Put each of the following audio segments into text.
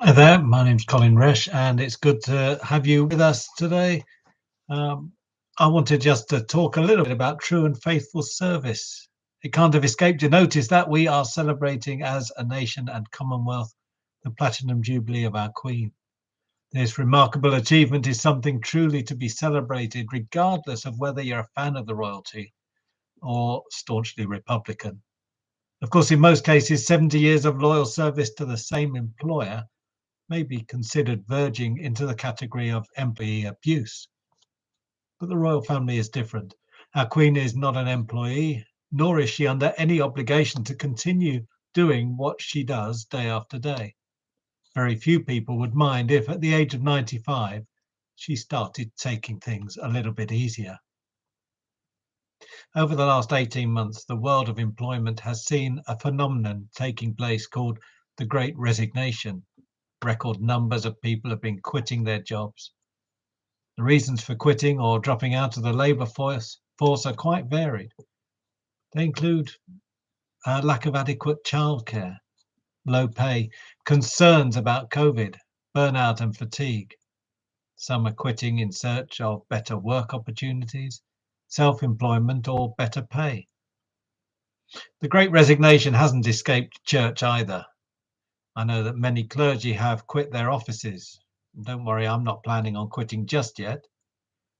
Hi there, my name's Colin Resch, and it's good to have you with us today. Um, I wanted just to talk a little bit about true and faithful service. It can't have escaped your notice that we are celebrating as a nation and Commonwealth the Platinum Jubilee of our Queen. This remarkable achievement is something truly to be celebrated, regardless of whether you're a fan of the royalty or staunchly Republican. Of course, in most cases, 70 years of loyal service to the same employer may be considered verging into the category of employee abuse. But the royal family is different. Our Queen is not an employee, nor is she under any obligation to continue doing what she does day after day. Very few people would mind if at the age of 95 she started taking things a little bit easier. Over the last 18 months, the world of employment has seen a phenomenon taking place called the Great Resignation. Record numbers of people have been quitting their jobs. The reasons for quitting or dropping out of the labour force are quite varied. They include lack of adequate childcare, low pay, concerns about COVID, burnout and fatigue. Some are quitting in search of better work opportunities, self-employment or better pay. The Great Resignation hasn't escaped church either. I know that many clergy have quit their offices. Don't worry, I'm not planning on quitting just yet,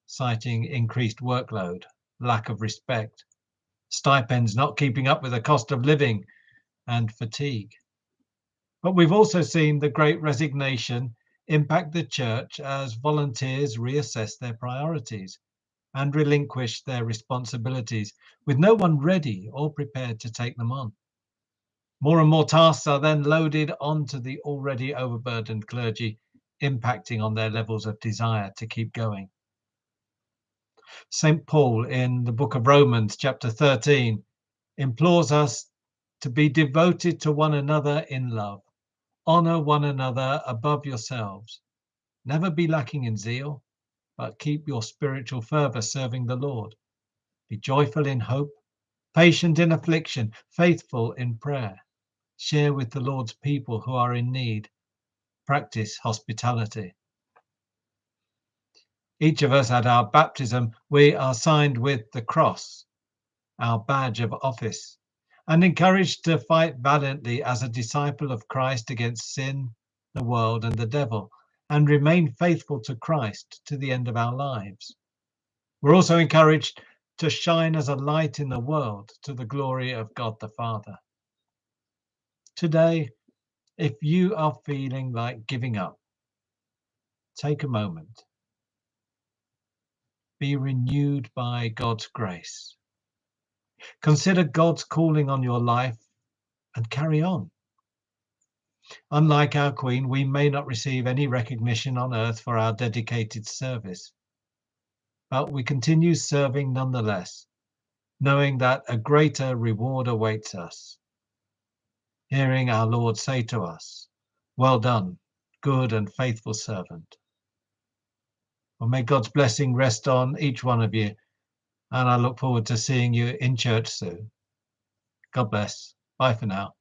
citing increased workload, lack of respect, stipends not keeping up with the cost of living, and fatigue. But we've also seen the Great Resignation impact the church as volunteers reassess their priorities and relinquish their responsibilities, with no one ready or prepared to take them on. More and more tasks are then loaded onto the already overburdened clergy, impacting on their levels of desire to keep going. St. Paul in the book of Romans, chapter 13, implores us to be devoted to one another in love. Honor one another above yourselves. Never be lacking in zeal, but keep your spiritual fervor serving the Lord. Be joyful in hope, patient in affliction, faithful in prayer. Share with the Lord's people who are in need. Practice hospitality. Each of us at our baptism, we are signed with the cross, our badge of office, and encouraged to fight valiantly as a disciple of Christ against sin, the world, and the devil, and remain faithful to Christ to the end of our lives. We're also encouraged to shine as a light in the world to the glory of God the Father. Today, if you are feeling like giving up, take a moment. Be renewed by God's grace. Consider God's calling on your life and carry on. Unlike our Queen, we may not receive any recognition on earth for our dedicated service, but we continue serving nonetheless, knowing that a greater reward awaits us. Hearing our Lord say to us, "Well done, good and faithful servant." Well, may God's blessing rest on each one of you, and I look forward to seeing you in church soon. God bless. Bye for now.